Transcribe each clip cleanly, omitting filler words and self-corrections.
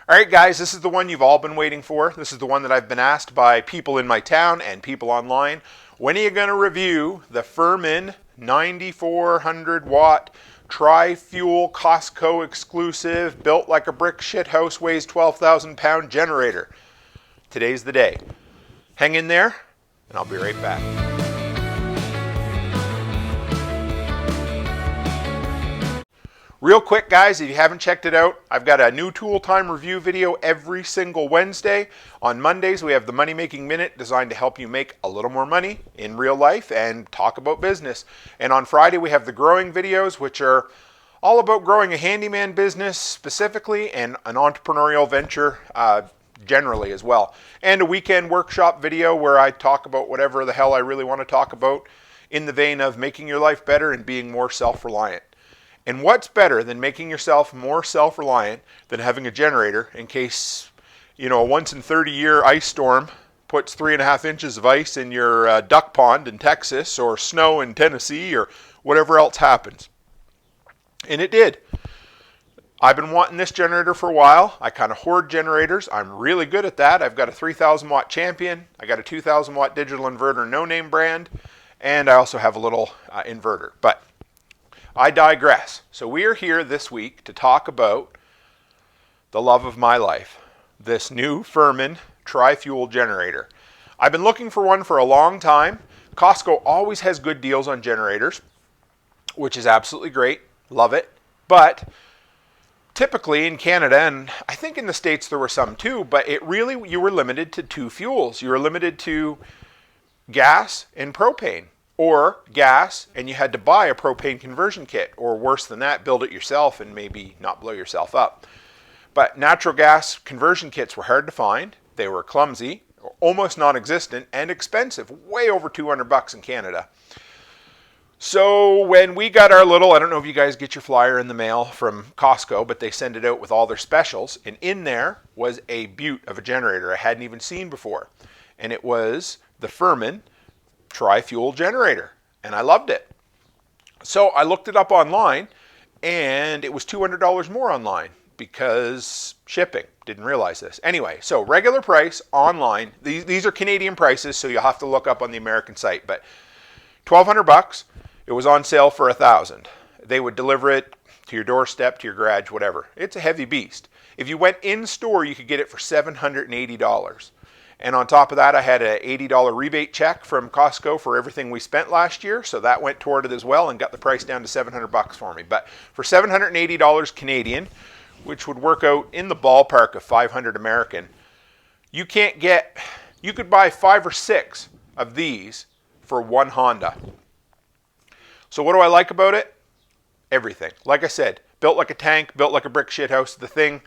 All right, guys, this is the one you've all been waiting for. This is the one that I've been asked by people in my town and people online. When are you going to review the Firman 9400 watt tri-fuel Costco exclusive, built like a brick shithouse, weighs 12,000 pound generator? Today's the day. Hang in there, and I'll be right back. Real quick, guys, if you haven't checked it out, I've got a new tool time review video every single Wednesday. On Mondays, we have the Money Making Minute designed to help you make a little more money in real life and talk about business. And on Friday, we have the growing videos, which are all about growing a handyman business specifically and an entrepreneurial venture generally as well. And a weekend workshop video where I talk about whatever the hell I really want to talk about in the vein of making your life better and being more self-reliant. And what's better than making yourself more self-reliant than having a generator in case, a once in 30-year ice storm puts 3.5 inches of ice in your duck pond in Texas, or snow in Tennessee, or whatever else happens. And it did. I've been wanting this generator for a while. I kind of hoard generators. I'm really good at that. I've got a 3,000 watt Champion. I got a 2,000 watt digital inverter, no name brand. And I also have a little inverter. But I digress. So we are here this week to talk about the love of my life, this new Firman tri-fuel generator. I've been looking for one for a long time. Costco always has good deals on generators, which is absolutely great. Love it. But typically in Canada, and I think in the States there were some too, but you were limited to two fuels. You were limited to gas and propane. Or gas, and you had to buy a propane conversion kit, or worse than that, build it yourself and maybe not blow yourself up. But natural gas conversion kits were hard to find. They were clumsy, almost non-existent, and expensive, way over $200 in Canada. So when we got our little, I don't know if you guys get your flyer in the mail from Costco, but they send it out with all their specials, and in there was a beaut of a generator I hadn't even seen before. And it was the Firman tri-fuel generator, and I loved it. So I looked it up online, and it was $200 more online because shipping. Didn't realize this. Anyway, so regular price online. These are Canadian prices, so you'll have to look up on the American site. But $1,200. It was on sale for $1,000. They would deliver it to your doorstep, to your garage, whatever. It's a heavy beast. If you went in store, you could get it for $780. And on top of that, I had an $80 rebate check from Costco for everything we spent last year. So that went toward it as well and got the price down to $700 for me. But for $780 Canadian, which would work out in the ballpark of $500 American, you could buy 5 or 6 of these for one Honda. So what do I like about it? Everything. Like I said, built like a tank, built like a brick shithouse. The thing,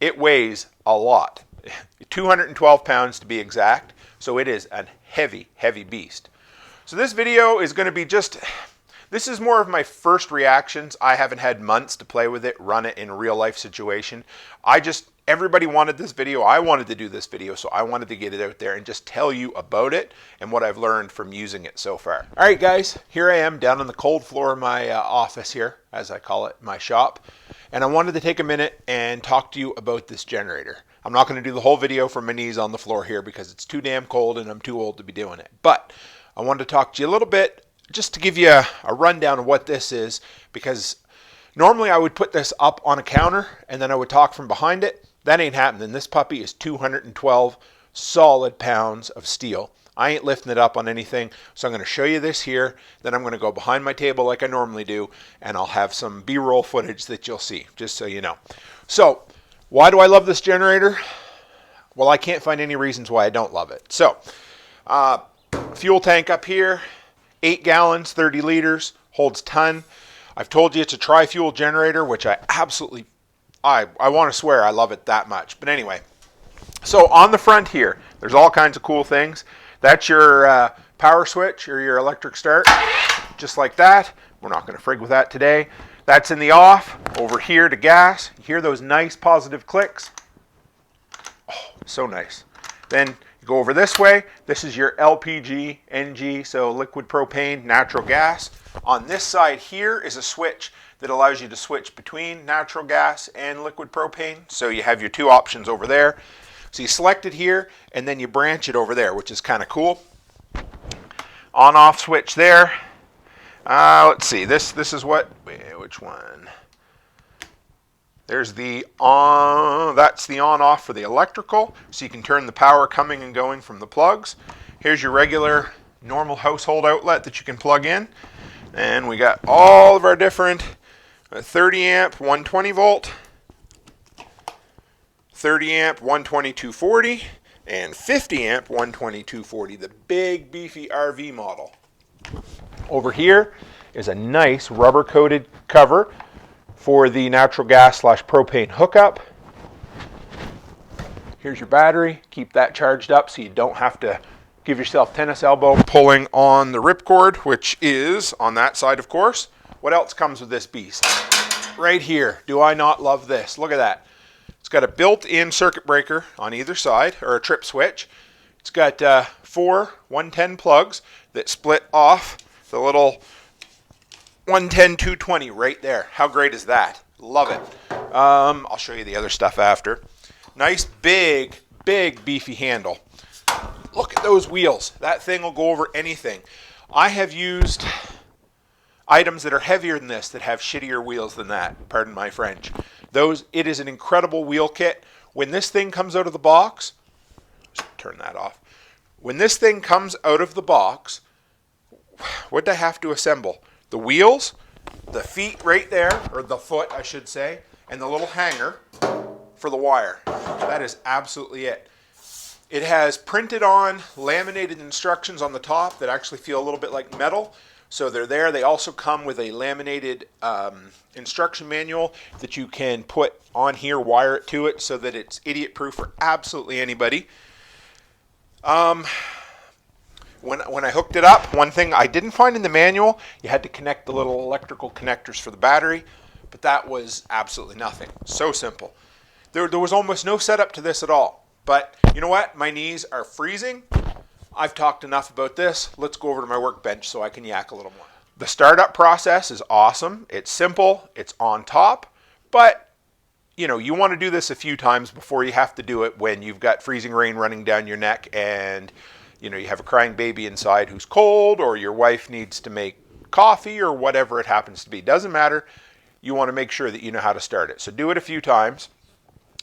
it weighs a lot. 212 pounds to be exact. So it is a heavy, heavy beast. So this video is going to be this is more of my first reactions. I haven't had months to play with it, run it in a real life situation. Everybody wanted this video. I wanted to do this video, so I wanted to get it out there and just tell you about it and what I've learned from using it so far. All right, guys, here I am down on the cold floor of my office here, as I call it, my shop. And I wanted to take a minute and talk to you about this generator. I'm not going to do the whole video from my knees on the floor here because it's too damn cold and I'm too old to be doing it. But I wanted to talk to you a little bit just to give you a rundown of what this is, because normally I would put this up on a counter and then I would talk from behind it. That ain't happening. This puppy is 212 solid pounds of steel. I ain't lifting it up on anything, so I'm going to show you this here. Then I'm going to go behind my table like I normally do, and I'll have some B-roll footage that you'll see, just so you know. So, why do I love this generator? Well, I can't find any reasons why I don't love it. So, fuel tank up here, 8 gallons, 30 liters, holds ton. I've told you it's a tri-fuel generator, which I absolutely, I want to swear I love it that much. But anyway, so on the front here, there's all kinds of cool things. That's your power switch or your electric start, just like that. We're not going to frig with that today. That's in the off. Over here to gas. You hear those nice positive clicks? Oh, so nice. Then you go over this way. This is your LPG, NG, so liquid propane, natural gas. On this side here is a switch that allows you to switch between natural gas and liquid propane. So you have your two options over there. So you select it here, and then you branch it over there, which is kind of cool. On-off switch there. Let's see. This is what? Which one? There's the on. That's the on-off for the electrical, so you can turn the power coming and going from the plugs. Here's your regular, normal household outlet that you can plug in, and we got all of our different 30 amp, 120 volt. 30 amp 120 240 and 50 amp 120 240, the big beefy RV model. Over here is a nice rubber coated cover for the natural gas / propane hookup. Here's your battery. Keep that charged up so you don't have to give yourself tennis elbow pulling on the ripcord, which is on that side, of course. What else comes with this beast? Right here. Do I not love this? Look at that. It's got a built-in circuit breaker on either side, or a trip switch. It's got 4 110 plugs that split off the little 110 220 right there. How great is that? Love it. I'll show you the other stuff after. Nice big beefy handle. Look at those wheels. That thing will go over anything. I have used items that are heavier than this that have shittier wheels than that. Pardon my French. It is an incredible wheel kit. When this thing comes out of the box, turn that off. When this thing comes out of the box, what did I have to assemble? The wheels, the feet right there, or the foot, I should say, and the little hanger for the wire. That is absolutely it. It has printed on laminated instructions on the top that actually feel a little bit like metal. So they're there. They also come with a laminated instruction manual that you can put on here, wire it to it so that it's idiot proof for absolutely anybody. When I hooked it up, one thing I didn't find in the manual, you had to connect the little electrical connectors for the battery, but that was absolutely nothing. So simple. There was almost no setup to this at all. But you know what? My knees are freezing. I've talked enough about this. Let's go over to my workbench so I can yak a little more. The startup process is awesome. It's simple. It's on top. But, you want to do this a few times before you have to do it when you've got freezing rain running down your neck and, you have a crying baby inside who's cold, or your wife needs to make coffee, or whatever it happens to be. Doesn't matter. You want to make sure that you know how to start it. So do it a few times.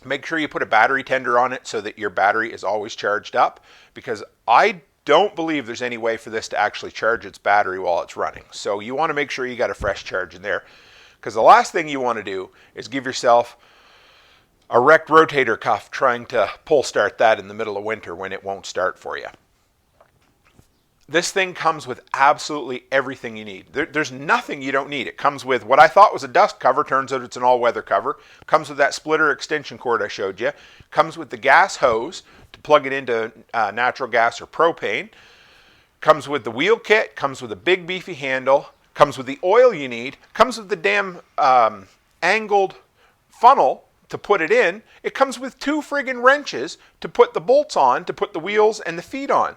Make sure you put a battery tender on it so that your battery is always charged up, because I don't believe there's any way for this to actually charge its battery while it's running. So you want to make sure you got a fresh charge in there, because the last thing you want to do is give yourself a wrecked rotator cuff trying to pull start that in the middle of winter when it won't start for you. This thing comes with absolutely everything you need. There's nothing you don't need. It comes with what I thought was a dust cover. Turns out it's an all-weather cover. Comes with that splitter extension cord I showed you. Comes with the gas hose to plug it into natural gas or propane. Comes with the wheel kit. Comes with a big beefy handle. Comes with the oil you need. Comes with the damn angled funnel to put it in. It comes with 2 friggin' wrenches to put the bolts on, to put the wheels and the feet on.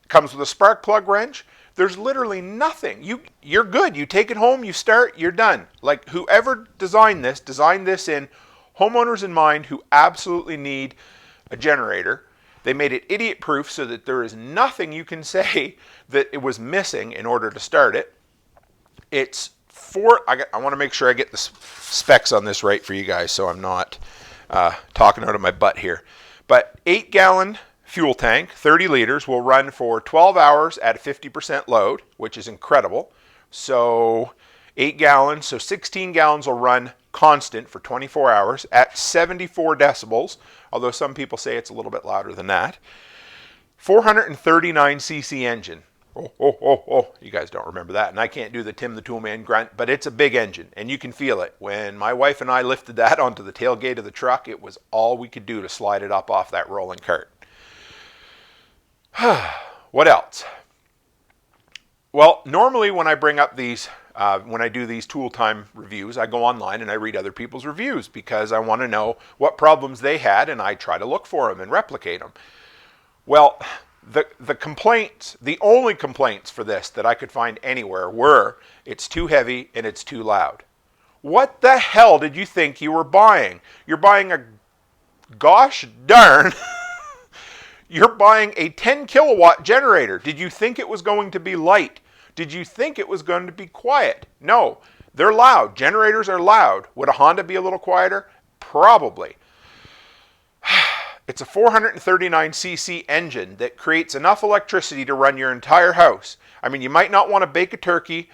Comes with a spark plug wrench. There's literally nothing. You're good. You take it home, you start, you're done. Like, whoever designed this in homeowners in mind who absolutely need a generator. They made it idiot proof so that there is nothing you can say that it was missing in order to start it. It's I want to make sure I get the specs on this right for you guys so I'm not talking out of my butt here. But 8-gallon fuel tank, 30 liters, will run for 12 hours at a 50% load, which is incredible. So 8 gallons, so 16 gallons will run constant for 24 hours at 74 decibels, although some people say it's a little bit louder than that. 439 cc engine. Oh, you guys don't remember that. And I can't do the Tim the Toolman grunt, but it's a big engine, and you can feel it. When my wife and I lifted that onto the tailgate of the truck, it was all we could do to slide it up off that rolling cart. What else? Well, normally when I bring up these, when I do these tool time reviews, I go online and I read other people's reviews because I want to know what problems they had, and I try to look for them and replicate them. Well, the complaints, the only complaints for this that I could find anywhere were it's too heavy and it's too loud. What the hell did you think you were buying? You're buying a gosh darn you're buying a 10 kilowatt generator. Did you think it was going to be light? Did you think it was going to be quiet? No, they're loud. Generators are loud. Would a Honda be a little quieter? Probably. It's a 439cc engine that creates enough electricity to run your entire house. I mean, you might not want to bake a turkey,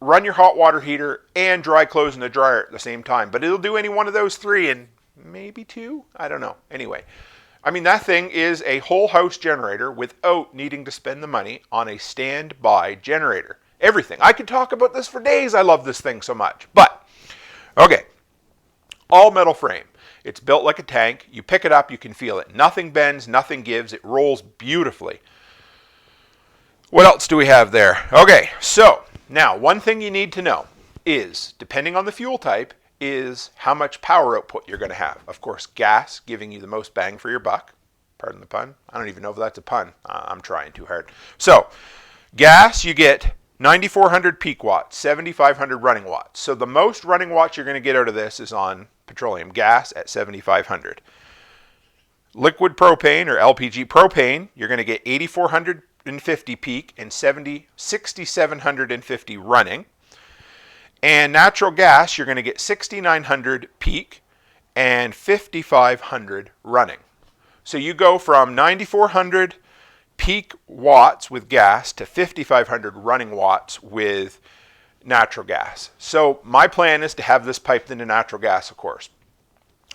run your hot water heater, and dry clothes in the dryer at the same time, but it'll do any one of those three and maybe two? I don't know. Anyway, I mean, that thing is a whole house generator without needing to spend the money on a standby generator. Everything. I could talk about this for days. I love this thing so much. But, okay, all metal frame. It's built like a tank. You pick it up, you can feel it. Nothing bends, nothing gives. It rolls beautifully. What else do we have there? Okay, so now one thing you need to know is, depending on the fuel type, is how much power output you're going to have. Of course, gas giving you the most bang for your buck. Pardon the pun. I don't even know if that's a pun. I'm trying too hard. So, gas, you get 9,400 peak watts, 7,500 running watts. So the most running watts you're going to get out of this is on petroleum gas at 7,500. Liquid propane or LPG propane, you're going to get 8,450 peak and 6,750 running. And natural gas, you're going to get 6,900 peak and 5,500 running. So you go from 9,400 peak watts with gas to 5,500 running watts with natural gas. So my plan is to have this piped into natural gas, of course.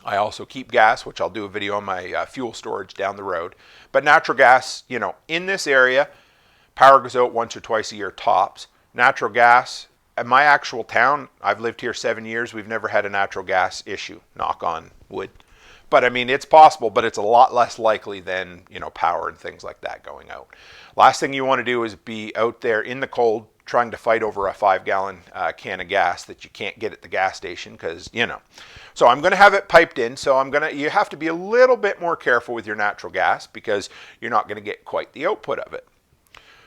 I also keep gas, which I'll do a video on my fuel storage down the road. But natural gas, you know, in this area, power goes out once or twice a year tops. Natural gas, at my actual town, I've lived here 7 years, we've never had a natural gas issue, knock on wood. But I mean, it's possible, but it's a lot less likely than, you know, power and things like that going out. Last thing you want to do is be out there in the cold trying to fight over a 5-gallon can of gas that you can't get at the gas station because, you know. So I'm going to have it piped in, so you have to be a little bit more careful with your natural gas because you're not going to get quite the output of it.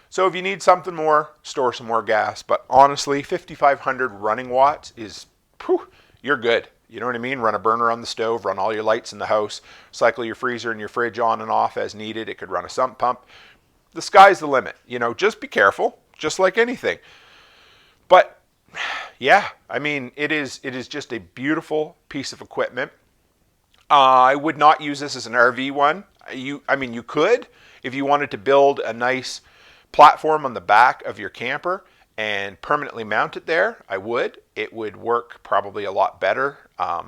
So if you need something more, store some more gas. But honestly, 5,500 running watts is, whew, you're good. You know what I mean? Run a burner on the stove, run all your lights in the house, cycle your freezer and your fridge on and off as needed. It could run a sump pump. The sky's the limit. You know, just be careful, just like anything. But yeah, I mean, it is just a beautiful piece of equipment. I would not use this as an RV one. I mean, you could if you wanted to build a nice platform on the back of your camper and permanently mount it there. I would. It would work probably a lot better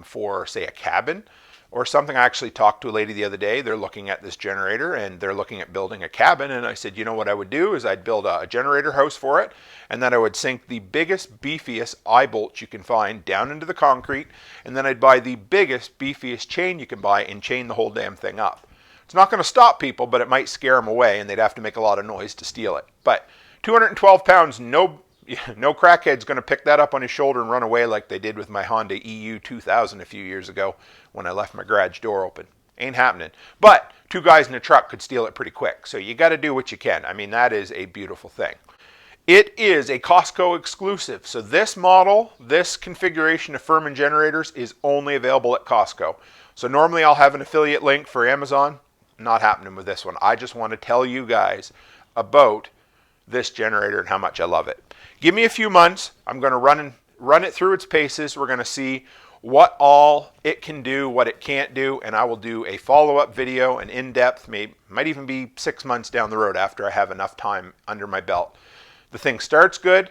for, say, a cabin or something. I actually talked to a lady the other day. They're looking at this generator and they're looking at building a cabin. And I said, you know what I would do is I'd build a generator house for it. And then I would sink the biggest, beefiest eye bolts you can find down into the concrete. And then I'd buy the biggest, beefiest chain you can buy and chain the whole damn thing up. It's not going to stop people, but it might scare them away and they'd have to make a lot of noise to steal it. But 212 pounds, no crackhead's going to pick that up on his shoulder and run away like they did with my Honda EU 2000 a few years ago when I left my garage door open. Ain't happening. But 2 guys in a truck could steal it pretty quick. So you got to do what you can. I mean, that is a beautiful thing. It is a Costco exclusive. So this model, this configuration of Firman generators is only available at Costco. So normally I'll have an affiliate link for Amazon. Not happening with this one. I just want to tell you guys about this generator and how much I love it. Give me a few months. I'm going to run it through its paces. We're going to see what all it can do, what it can't do, and I will do a follow-up video, an in-depth, might even be 6 months down the road after I have enough time under my belt. The thing starts good.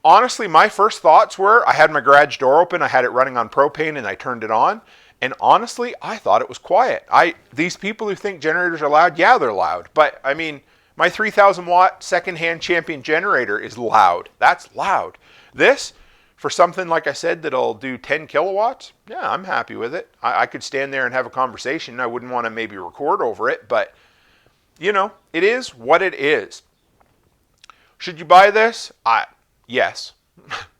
Honestly, my first thoughts were I had my garage door open, I had it running on propane, and I turned it on. And honestly, I thought it was quiet. These people who think generators are loud, yeah, they're loud. But I mean, my 3,000 watt secondhand Champion generator is loud. That's loud. This, for something like I said that'll do 10 kilowatts, yeah, I'm happy with it. I could stand there and have a conversation. I wouldn't want to maybe record over it, but you know, it is what it is. Should you buy this? Yes.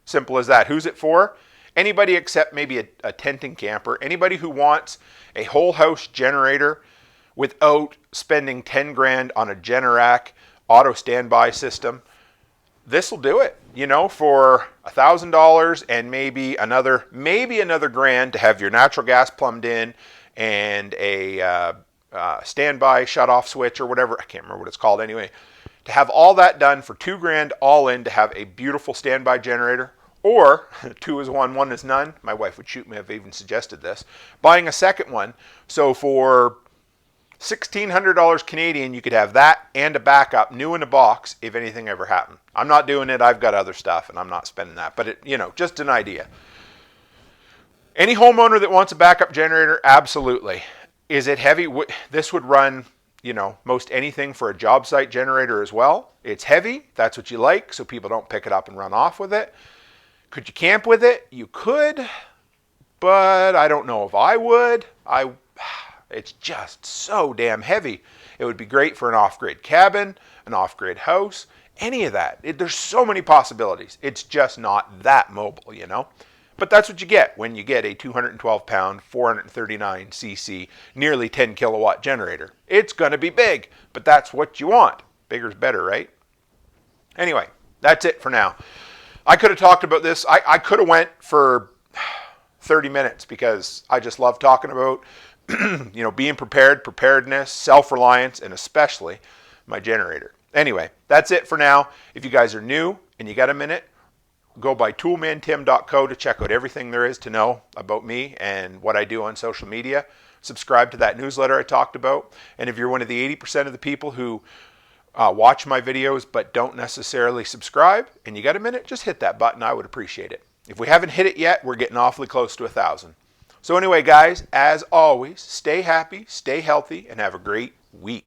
Simple as that. Who's it for? Anybody except maybe a tent and camper. Anybody who wants a whole house generator without spending 10 grand on a Generac auto standby system. This will do it, you know, for $1,000 and maybe another grand to have your natural gas plumbed in and a standby shut-off switch or whatever. I can't remember what it's called anyway. To have all that done for 2 grand all in to have a beautiful standby generator, or 2 is 1, 1 is none. My wife would shoot me if I even suggested this. Buying a second one. So for $1,600 Canadian, you could have that and a backup new in a box if anything ever happened. I'm not doing it. I've got other stuff and I'm not spending that. But, you know, just an idea. Any homeowner that wants a backup generator, absolutely. Is it heavy? This would run, you know, most anything for a job site generator as well. It's heavy. That's what you like, so people don't pick it up and run off with it. Could you camp with it? You could, but I don't know if I would. It's just so damn heavy. It would be great for an off-grid cabin, an off-grid house, any of that. There's so many possibilities. It's just not that mobile, you know. But that's what you get when you get a 212-pound, 439cc, nearly 10-kilowatt generator. It's going to be big, but that's what you want. Bigger's better, right? Anyway, that's it for now. I could have talked about this. I could have went for 30 minutes because I just love talking about you know, being prepared, preparedness, self-reliance, and especially my generator. Anyway, that's it for now. If you guys are new and you got a minute, go by toolmantim.co to check out everything there is to know about me and what I do on social media. Subscribe to that newsletter I talked about. And if you're one of the 80% of the people who watch my videos but don't necessarily subscribe, and you got a minute, just hit that button. I would appreciate it. If we haven't hit it yet, we're getting awfully close to 1,000. So anyway, guys, as always, stay happy, stay healthy, and have a great week.